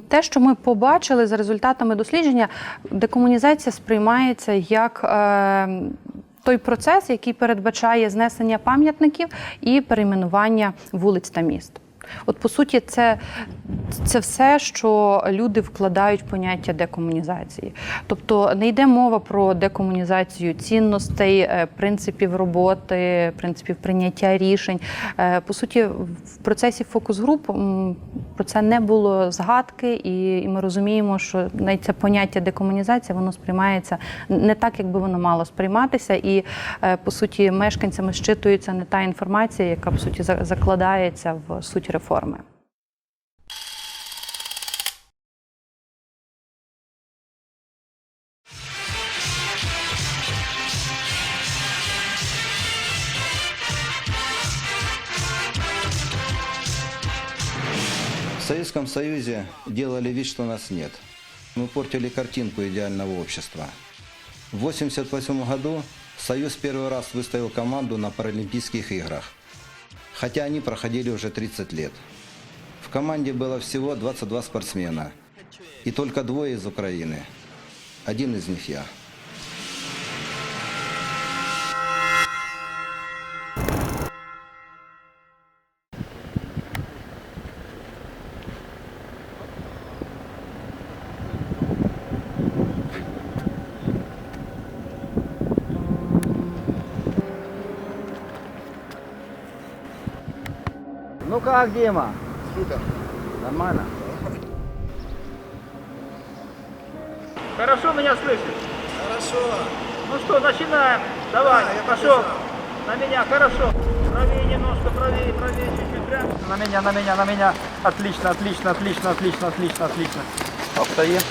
Те, що ми побачили за результатами дослідження, декомунізація сприймається як той процес, який передбачає знесення пам'ятників і перейменування вулиць та міст. От, по суті, це все, що люди вкладають в поняття декомунізації. Тобто не йде мова про декомунізацію цінностей, принципів роботи, принципів прийняття рішень. По суті, в процесі фокус-груп про це не було згадки, і ми розуміємо, що навіть це поняття декомунізація, воно сприймається не так, як би воно мало сприйматися, і, по суті, мешканцями щитується не та інформація, яка, по суті, закладається в суть реформи. В Советском Союзе делали вид, что нас нет. Мы портили картинку идеального общества. В 1988 году Союз первый раз выставил команду на Паралимпийских играх, хотя они проходили уже 30 лет. В команде было всего 22 спортсмена, и только 2 из Украины. Один из них я. Ну как, Дима? Супер. Нормально? Хорошо меня слышишь? Хорошо. Ну что, начинаем. Давай, Да, я пошел. побежал. На меня, хорошо. Правее немножко, правее, чуть-чуть прям. На меня. Отлично. Автоем.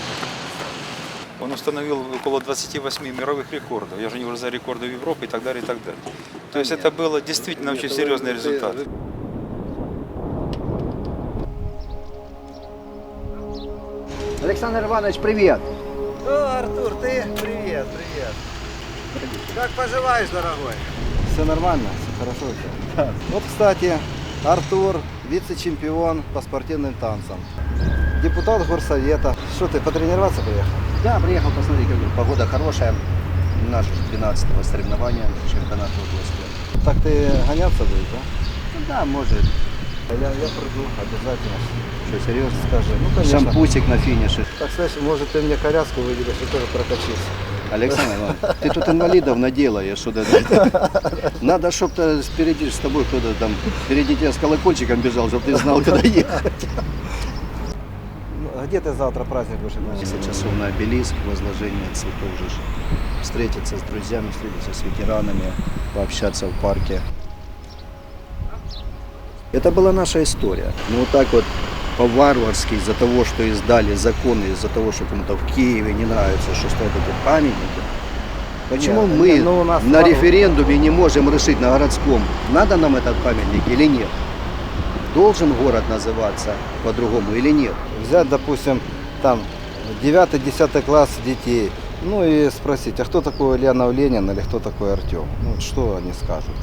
Он установил около 28 мировых рекордов. Я уже не говорю за рекорды Европы и так далее, и так далее. То есть это было действительно очень серьезный результат. Александр Иванович, привет! О, Артур, ты? Привет. Как поживаешь, дорогой? Все нормально, все хорошо у тебя. Вот, кстати, Артур, вице-чемпион по спортивным танцам. Депутат горсовета. Что, ты потренироваться приехал? Да, приехал посмотреть, как погода хорошая. Наше 12-го соревнования чемпионата области. Так ты гоняться будешь, да? Ну да, может. Я приду, обязательно. Что, серьезно? Скажи. Ну, конечно. Шампусик на финише. Так, знаешь, может, ты мне коляску выделишь и тоже прокачусь. Александр Иванович, ты тут инвалидов наделаешь. Надо, чтобы впереди с тобой кто-то там, впереди тебя с колокольчиком бежал, чтобы ты знал, куда ехать. Где ты завтра праздник будешь? 10 часов на обелиск, возложение цветов уже. Встретиться с друзьями, встретиться с ветеранами, пообщаться в парке. Это была наша история. Но вот так вот по-варварски из-за того, что издали законы, из-за того, что кому-то в Киеве не нравится, что стоят эти памятники. Почему мы у нас на референдуме не можем решить на городском, надо нам этот памятник или нет? Должен город называться по-другому или нет? Взять, допустим, там 9-10 класс детей, ну и спросить, а кто такой Ульянов Ленин или кто такой Артем? Ну, вот что они скажут?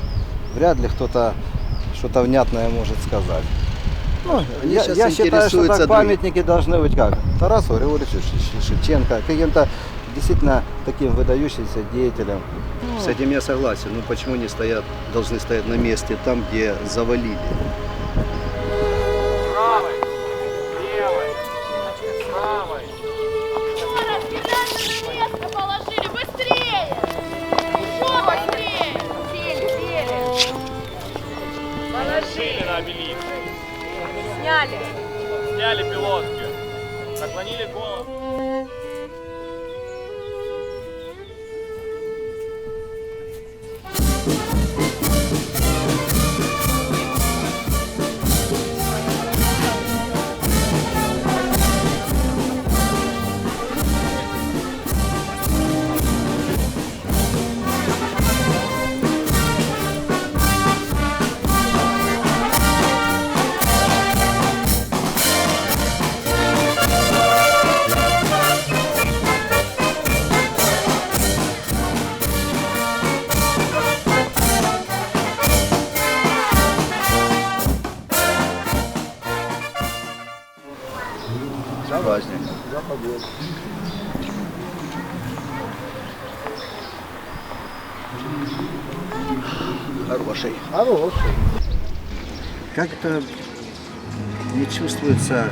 Вряд ли кто-то что-то внятное может сказать. Ну, я считаю, что так памятники должны быть как? Тарасу Григорьевичу Шевченко, каким-то действительно таким выдающимся деятелям. С этим я согласен. Ну почему не стоят, должны стоять на месте там, где завалили? Правой, левой, правой. Место положили, быстрее! Еще быстрее! Сели. Положили на обелиск. Сняли. Сняли пилотки. Наклонили голову. праздник. Хороший. Хороший. Как-то не чувствуется,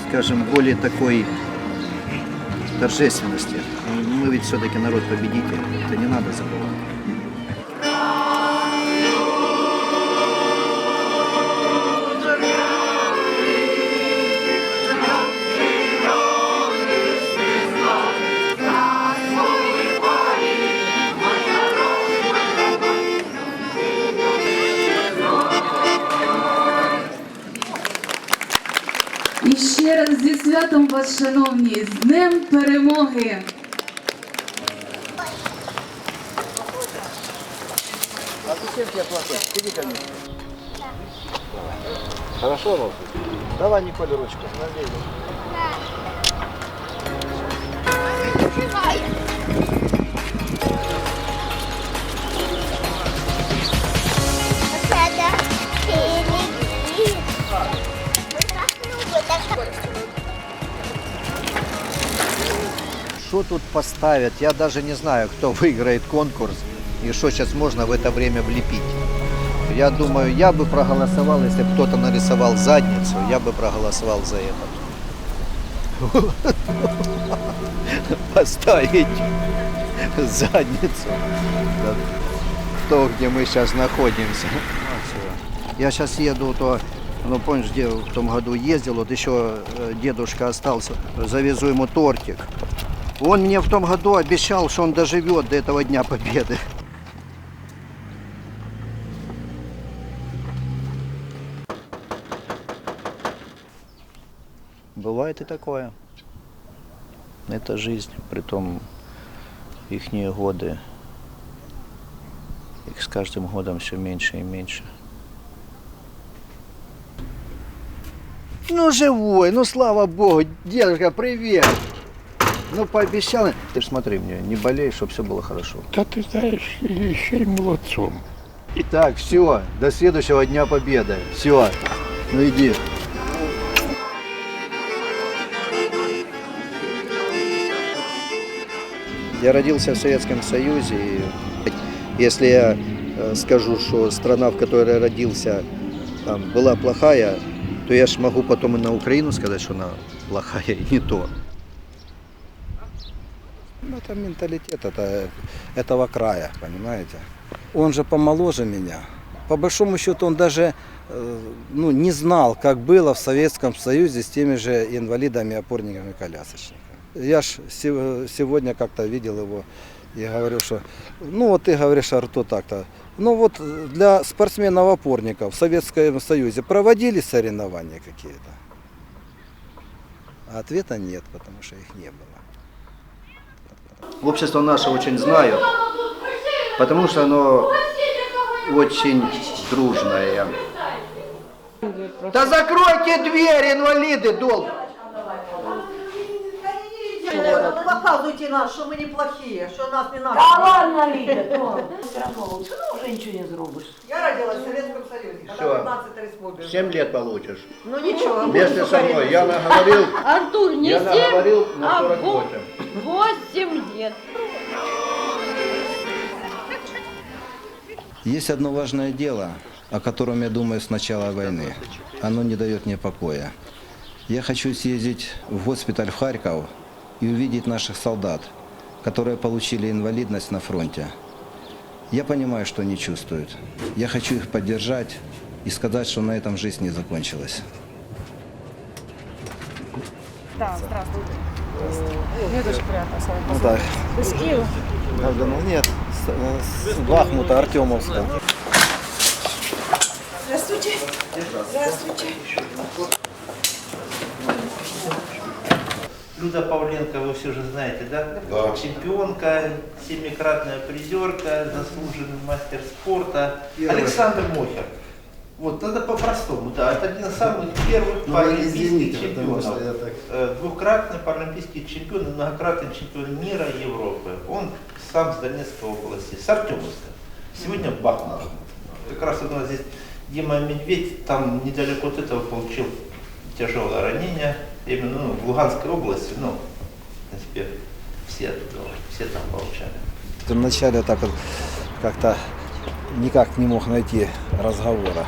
скажем, более такой торжественности. Мы ведь все-таки народ-победитель, это не надо забывать. І ще раз зі святом вас, шановні, з Днем Перемоги! А зачем тебе платить? Иди ко мне. Хорошо, Ром? Давай Николе ручку. Налей. Что тут поставят? Я даже не знаю, кто выиграет конкурс и что сейчас можно в это время влепить. Я думаю, я бы проголосовал, если бы кто-то нарисовал задницу, я бы проголосовал за это. Поставить задницу. То, где мы сейчас находимся. Я сейчас еду, ну помнишь, где в том году ездил, вот еще дедушка остался, завезу ему тортик. Он мне в том году обещал, что он доживет до этого Дня Победы. Бывает и такое. Это жизнь, притом ихние годы, их с каждым годом все меньше и меньше. Ну живой, ну слава богу, дедушка, привет! Ну пообещал, ты ж смотри мне, не болей, чтобы все было хорошо. Да ты знаешь, еще и молодцом. Так, все, до следующего Дня Победы. Все, ну иди. Я родился в Советском Союзе, и если я скажу, что страна, в которой я родился, там, была плохая, то я ж могу потом и на Украину сказать, что она плохая, и не то. Ну, это менталитет этого края, понимаете? Он же помоложе меня. По большому счету он даже не знал, как было в Советском Союзе с теми же инвалидами, опорниками, колясочниками. Я ж сегодня как-то видел его и говорю, что, ну вот ты говоришь, Артур, так-то. Ну вот для спортсменов-опорников в Советском Союзе проводили соревнования какие-то? А ответа нет, потому что их не было. Общество наше очень знаю, потому что оно очень дружное. Да закройте двери, инвалиды, долго! Ну, показывайте нас, что мы неплохие, что нас не надо. Да ладно, Лида, все равно лучше, ну уже ничего не сделаешь. Я родилась в Советском Союзе, когда 15 республика. 7 лет получишь. Ну ничего. Вместе со мной. Я наговорил, Артур, не 7, на 48. 8 лет. Есть одно важное дело, о котором я думаю с начала войны. Оно не дает мне покоя. Я хочу съездить в госпиталь в Харьков и увидеть наших солдат, которые получили инвалидность на фронте. Я понимаю, что они чувствуют. Я хочу их поддержать и сказать, что на этом жизнь не закончилась. Да, здравствуйте. Мне тоже приятно с вами Ну так. Ты с Киева? Правда, ну нет, с Бахмута, Артемовска. Здравствуйте. Здравствуйте. Люда Павленко, вы все же знаете, да? Да. Чемпионка, 7-кратная призерка, заслуженный мастер спорта. Александр Мохер. Вот, это по-простому, да. Это один из самых первых паралимпийских чемпионов. Двукратный паралимпийский чемпион и многократный чемпион мира и Европы. Он сам с Донецкой области, с Артемовска. Сегодня Бахмут. Как раз у нас здесь Дима Медведь, там недалеко от этого получил тяжелое ранение. именно в Луганской области, в принципе, все там получали. Вначале так вот как-то никак не мог найти разговора.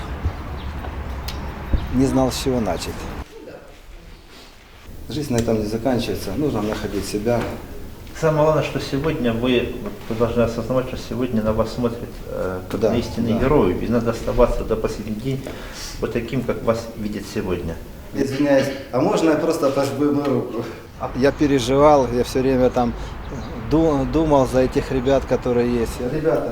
Не знал, с чего начать. Жизнь на этом не заканчивается, нужно находить себя. Самое главное, что сегодня вы должны осознавать, что сегодня на вас смотрят как на истинные герои, и надо оставаться до последнего дня вот таким, как вас видят сегодня. Извиняюсь, а можно я просто пожму мою руку? Я переживал, я все время там думал за этих ребят, которые есть. Ребята,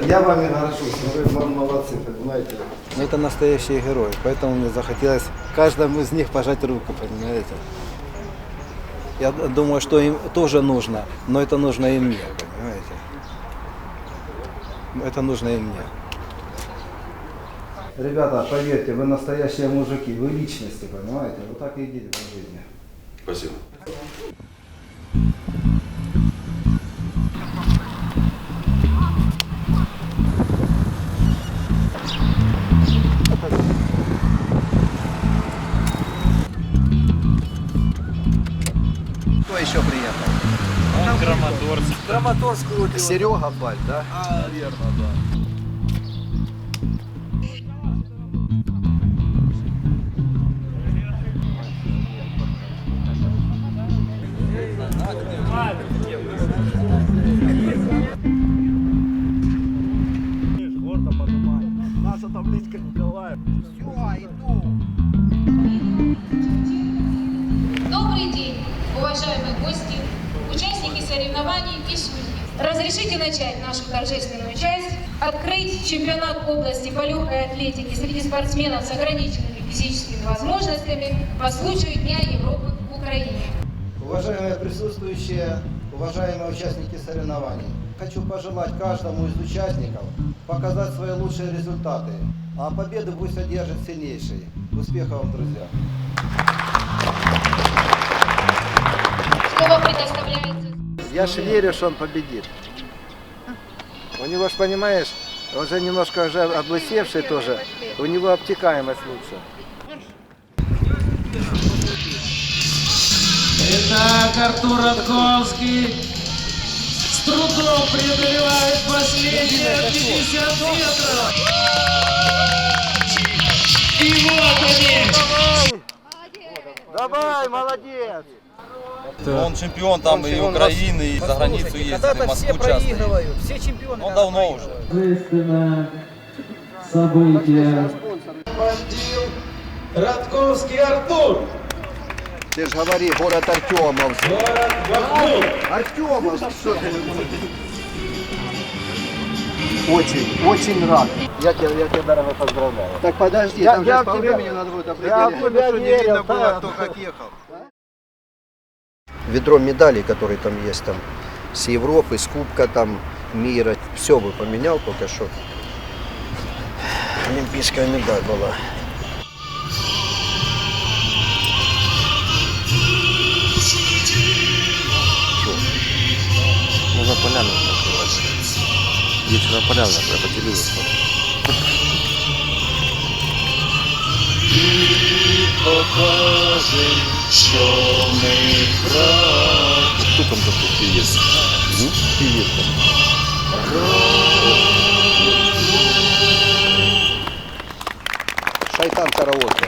я вами горжусь, вы молодцы, понимаете? Но это настоящие герои, поэтому мне захотелось каждому из них пожать руку, понимаете? Я думаю, что им тоже нужно, но это нужно и мне, понимаете? Это нужно и мне. Ребята, поверьте, вы настоящие мужики, вы личности, понимаете? Вот так и идите по жизни. Спасибо. Кто еще приехал? Краматорск. Серега Баль, да? Верно, да. Добрый день, уважаемые гости, участники соревнований и судьи. Разрешите начать нашу торжественную часть, открыть чемпионат области по легкой атлетике среди спортсменов с ограниченными физическими возможностями по случаю Дня Европы в Украине. Уважаемые присутствующие, уважаемые участники соревнований, хочу пожелать каждому из участников показать свои лучшие результаты, а победу пусть одержит сильнейший. Успехов вам, друзья! Слово предоставляется. Я ж верю, что он победит. У него ж, понимаешь, он же немножко уже облысевший тоже, у него обтекаемость лучше. Итак, Артур Радковский с трудом преодолевает последние 50 метров. И вот они! Давай, молодец! Он чемпион там и Украины, и за границу ездит, и в Москву часто. Все чемпионы. Он давно уже. Торжественное событие. Радковский Артур. Ты ж говори, город Артемовск. Город Бахмут. Артемовск, что ты? Очень рад. Я тебя, дорого, поздравляю. Так подожди, там же по времени надо будет определить. Я не видно было, кто как ехал. Ведро медалей, которые там есть, там с Европы, с Кубка там мира, все бы поменял только что. Олимпийская медаль была. Можно поляну накрывать. Вечером поляну накрывать, по телевизору. Кто там такой певец? Певец там. Шайтан караоке.